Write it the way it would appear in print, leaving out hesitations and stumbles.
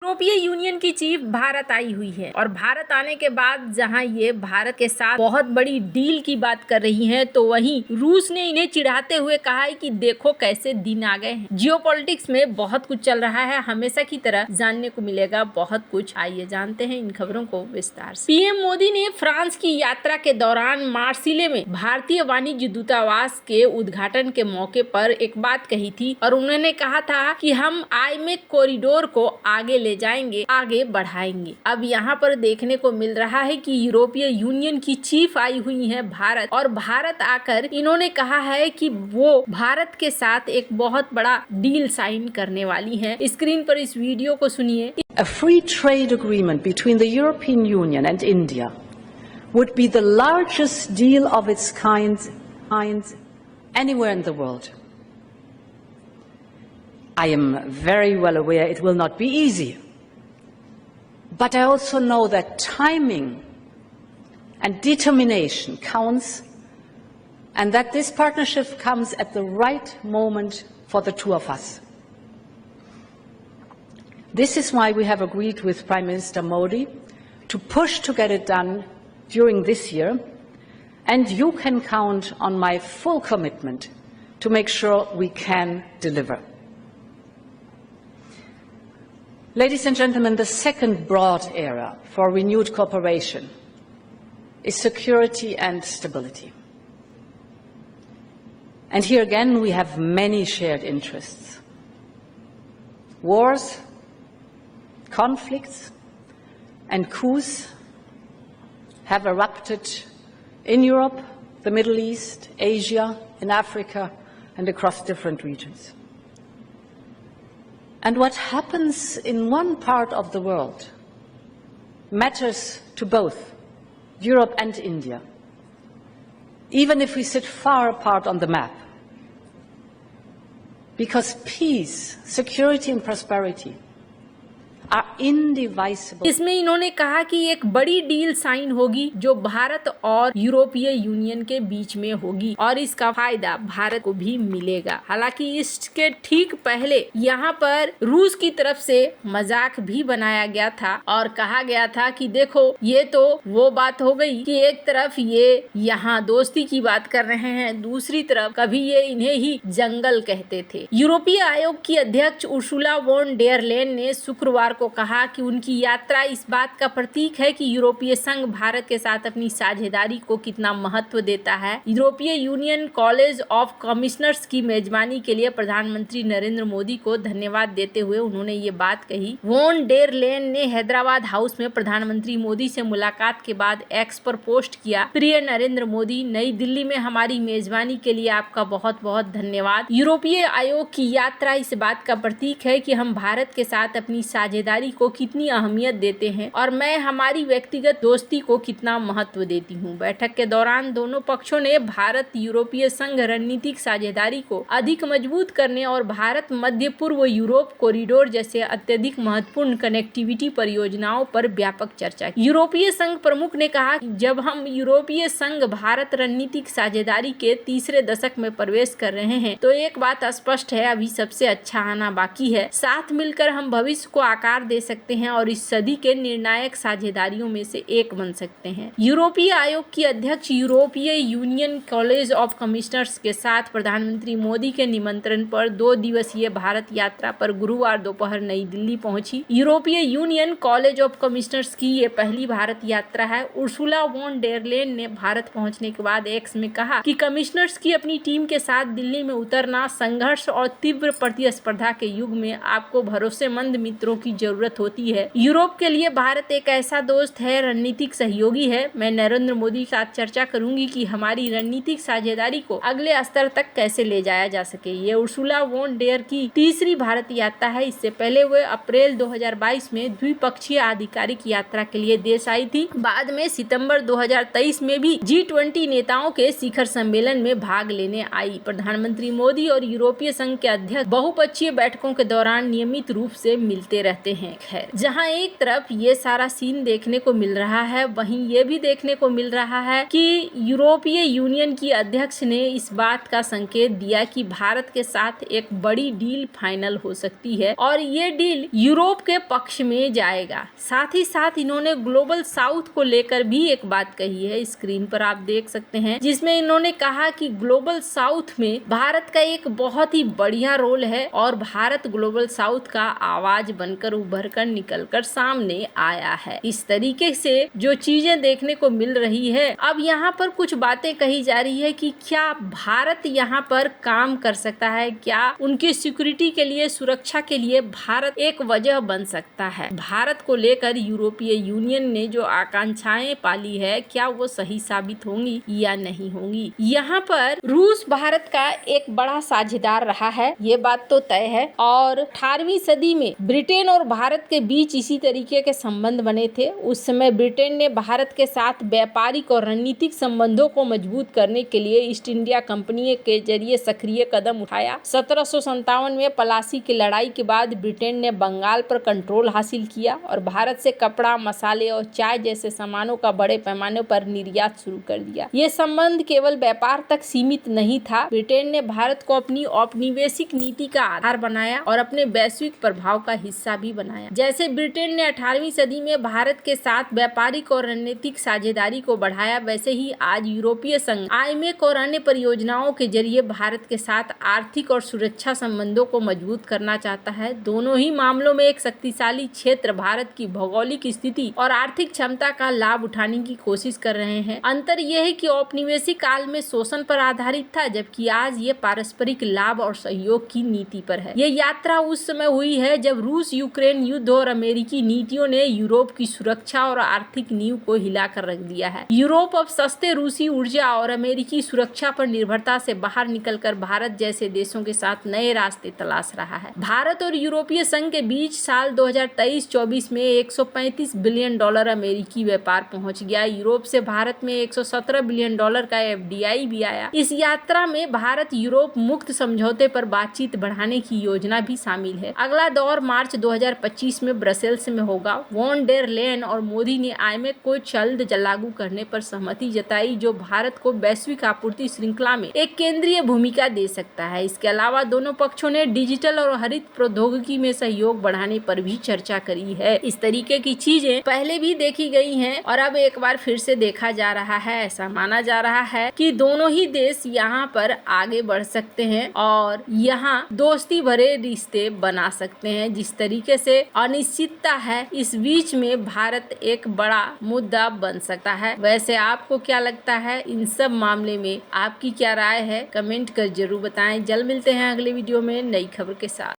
यूरोपीय यूनियन की चीफ भारत आई हुई है और भारत आने के बाद जहां ये भारत के साथ बहुत बड़ी डील की बात कर रही हैं, तो वहीं रूस ने इन्हें चिढ़ाते हुए कहा है कि देखो कैसे दिन आ गए हैं। जियोपॉलिटिक्स में बहुत कुछ चल रहा है, हमेशा की तरह जानने को मिलेगा बहुत कुछ। आइए जानते हैं इन खबरों को विस्तार से। पीएम मोदी ने फ्रांस की यात्रा के दौरान मार्सिले में भारतीय वाणिज्य दूतावास के उद्घाटन के मौके पर एक बात कही थी और उन्होंने कहा था कि हम आईमेक कॉरिडोर को आगे ले जाएंगे, आगे बढ़ाएंगे। अब यहाँ पर देखने को मिल रहा है कि यूरोपीय यूनियन की चीफ आई हुई है भारत, और भारत आकर इन्होंने कहा है कि वो भारत के साथ एक बहुत बड़ा डील साइन करने वाली है। स्क्रीन पर इस वीडियो को सुनिए। A free trade agreement between the European Union and India would be the largest deal of its kind anywhere in the world. I am very well aware it will not be easy, but I also know that timing and determination counts, and that this partnership comes at the right moment for the two of us. This is why we have agreed with Prime Minister Modi to push to get it done during this year, and you can count on my full commitment to make sure we can deliver. Ladies and gentlemen, the second broad area for renewed cooperation is security and stability. And here again we have many shared interests. Wars, conflicts and coups have erupted in Europe, the Middle East, Asia, in Africa and across different regions. And what happens in one part of the world matters to both Europe and India, even if we sit far apart on the map, because peace, security and prosperity are indivisible. इसमें इन्होंने कहा कि एक बड़ी deal sign होगी जो भारत और यूरोपीय यूनियन के बीच में होगी और इसका फायदा भारत को भी मिलेगा। हालांकि इसके ठीक पहले यहाँ पर रूस की तरफ से मजाक भी बनाया गया था और कहा गया था कि देखो ये तो वो बात हो गई कि एक तरफ ये यहाँ दोस्ती की बात कर रहे हैं, दूसरी तरफ कभी ये इन्हें ही जंगल कहते थे। यूरोपीय आयोग की अध्यक्ष उर्सुला वॉन डेर लेयन ने शुक्रवार को कहा कि उनकी यात्रा इस बात का प्रतीक है कि यूरोपीय संघ भारत के साथ अपनी साझेदारी को कितना महत्व देता है। यूरोपीय यूनियन कॉलेज ऑफ कमिश्नर्स की मेजबानी के लिए प्रधानमंत्री नरेंद्र मोदी को धन्यवाद देते हुए उन्होंने ये बात कही। वॉन डेर लेयन ने हैदराबाद हाउस में प्रधानमंत्री मोदी से मुलाकात के बाद एक्स पर पोस्ट किया, प्रिय नरेंद्र मोदी, नई दिल्ली में हमारी मेजबानी के लिए आपका बहुत बहुत धन्यवाद। यूरोपीय आयोग की यात्रा इस बात का प्रतीक है कि हम भारत के साथ अपनी साझेदारी को कितनी अहमियत देते हैं और मैं हमारी व्यक्तिगत दोस्ती को कितना महत्व देती हूं। बैठक के दौरान दोनों पक्षों ने भारत यूरोपीय संघ रणनीतिक साझेदारी को अधिक मजबूत करने और भारत मध्य पूर्व यूरोप कॉरिडोर जैसे अत्यधिक महत्वपूर्ण कनेक्टिविटी परियोजनाओं पर व्यापक चर्चा की। यूरोपीय संघ प्रमुख ने कहा कि जब हम यूरोपीय संघ भारत रणनीतिक साझेदारी के तीसरे दशक में प्रवेश कर रहे हैं तो एक बात स्पष्ट है, अभी सबसे अच्छा आना बाकी है। साथ मिलकर हम भविष्य को आकार दे सकते हैं और इस सदी के निर्णायक साझेदारियों में से एक बन सकते हैं। यूरोपीय आयोग की अध्यक्ष यूरोपीय यूनियन कॉलेज ऑफ कमिश्नर्स के साथ प्रधानमंत्री मोदी के निमंत्रण पर 2 दिवसीय भारत यात्रा पर गुरुवार दोपहर नई दिल्ली पहुंची। यूरोपीय यूनियन कॉलेज ऑफ कमिश्नर्स की ये पहली भारत यात्रा है। उर्सुला वॉन डेर लेयन ने भारत पहुंचने के बाद एक्स में कहा कि कमिश्नर्स की अपनी टीम के साथ दिल्ली में उतरना संघर्ष और तीव्र प्रतिस्पर्धा के युग में आपको भरोसेमंद मित्रों की जरूरत होती है। यूरोप के लिए भारत एक ऐसा दोस्त है, रणनीतिक सहयोगी है। मैं नरेंद्र मोदी के साथ चर्चा करूंगी कि हमारी रणनीतिक साझेदारी को अगले स्तर तक कैसे ले जाया जा सके। ये उर्सुला वॉन डेर की तीसरी भारत यात्रा है। इससे पहले वे अप्रैल 2022 में द्विपक्षीय आधिकारिक यात्रा के लिए देश आई थी। बाद में सितंबर 2023 में भी G20 नेताओं के शिखर सम्मेलन में भाग लेने आई। प्रधानमंत्री मोदी और यूरोपीय संघ के अध्यक्ष बहुपक्षीय बैठकों के दौरान नियमित रूप से मिलते रहते जाते हैं। खैर, जहां एक तरफ ये सारा सीन देखने को मिल रहा है, वहीं ये भी देखने को मिल रहा है कि यूरोपीय यूनियन की अध्यक्ष ने इस बात का संकेत दिया कि भारत के साथ एक बड़ी डील फाइनल हो सकती है और ये डील यूरोप के पक्ष में जाएगा। साथ ही साथ इन्होंने ग्लोबल साउथ को लेकर भी एक बात कही है, स्क्रीन पर आप देख सकते हैं, जिसमें इन्होंने कहा कि ग्लोबल साउथ में भारत का एक बहुत ही बढ़िया रोल है और भारत ग्लोबल साउथ का आवाज बनकर उभर कर निकल कर सामने आया है। इस तरीके से जो चीजें देखने को मिल रही है, अब यहाँ पर कुछ बातें कही जा रही है कि क्या भारत यहाँ पर काम कर सकता है, क्या उनकी सिक्योरिटी के लिए, सुरक्षा के लिए भारत एक वजह बन सकता है। भारत को लेकर यूरोपीय यूनियन ने जो आकांक्षाएं पाली है, क्या वो सही साबित होंगी या नहीं होंगी। यहाँ पर रूस भारत का एक बड़ा साझेदार रहा है, ये बात तो तय है, और 18वीं सदी में ब्रिटेन और भारत के बीच इसी तरीके के संबंध बने थे। उस समय ब्रिटेन ने भारत के साथ व्यापारिक और रणनीतिक संबंधों को मजबूत करने के लिए ईस्ट इंडिया कंपनी के जरिए सक्रिय कदम उठाया। 1757 में पलासी की लड़ाई के बाद ब्रिटेन ने बंगाल पर कंट्रोल हासिल किया और भारत से कपड़ा, मसाले और चाय जैसे सामानों का बड़े पैमाने पर निर्यात शुरू कर दिया। ये संबंध केवल व्यापार तक सीमित नहीं था। ब्रिटेन ने भारत को अपनी औपनिवेशिक नीति का आधार बनाया और अपने वैश्विक प्रभाव का हिस्सा भी बनाया। जैसे ब्रिटेन ने 18वीं सदी में भारत के साथ व्यापारिक और रणनीतिक साझेदारी को बढ़ाया, वैसे ही आज यूरोपीय संघ आईमेक और अन्य परियोजनाओं के जरिए भारत के साथ आर्थिक और सुरक्षा संबंधों को मजबूत करना चाहता है। दोनों ही मामलों में एक शक्तिशाली क्षेत्र भारत की भौगोलिक स्थिति और आर्थिक क्षमता का लाभ उठाने की कोशिश कर रहे हैं। अंतर यह है कि औपनिवेशिक काल में शोषण पर आधारित था, जबकि आज ये पारस्परिक लाभ और सहयोग की नीति पर है। ये यात्रा उस समय हुई है जब रूस यूक्रेन युद्ध और अमेरिकी नीतियों ने यूरोप की सुरक्षा और आर्थिक नींव को हिलाकर रख दिया है। यूरोप अब सस्ते रूसी ऊर्जा और अमेरिकी सुरक्षा पर निर्भरता से बाहर निकलकर भारत जैसे देशों के साथ नए रास्ते तलाश रहा है। भारत और यूरोपीय संघ के बीच साल 2023-24 में 135 बिलियन डॉलर अमेरिकी व्यापार पहुंच गया। यूरोप से भारत में 117 बिलियन डॉलर का FDI भी आया। इस यात्रा में भारत यूरोप मुक्त समझौते पर बातचीत बढ़ाने की योजना भी शामिल है। अगला दौर मार्च 2025 में ब्रसेल्स में होगा। वॉन डेर लेन और मोदी ने आईमेक को जल्द लागू करने पर सहमति जताई, जो भारत को वैश्विक आपूर्ति श्रृंखला में एक केंद्रीय भूमिका दे सकता है। इसके अलावा दोनों पक्षों ने डिजिटल और हरित प्रौद्योगिकी में सहयोग बढ़ाने पर भी चर्चा करी है। इस तरीके की चीजें पहले भी देखी गई हैं और अब एक बार फिर से देखा जा रहा है। ऐसा माना जा रहा है कि दोनों ही देश यहाँ पर आगे बढ़ सकते हैं और यहाँ दोस्ती भरे रिश्ते बना सकते हैं। जिस तरीके से अनिश्चितता है, इस बीच में भारत एक बड़ा मुद्दा बन सकता है। वैसे आपको क्या लगता है, इन सब मामले में आपकी क्या राय है, कमेंट कर जरूर बताएं। जल्द मिलते हैं अगले वीडियो में नई खबर के साथ।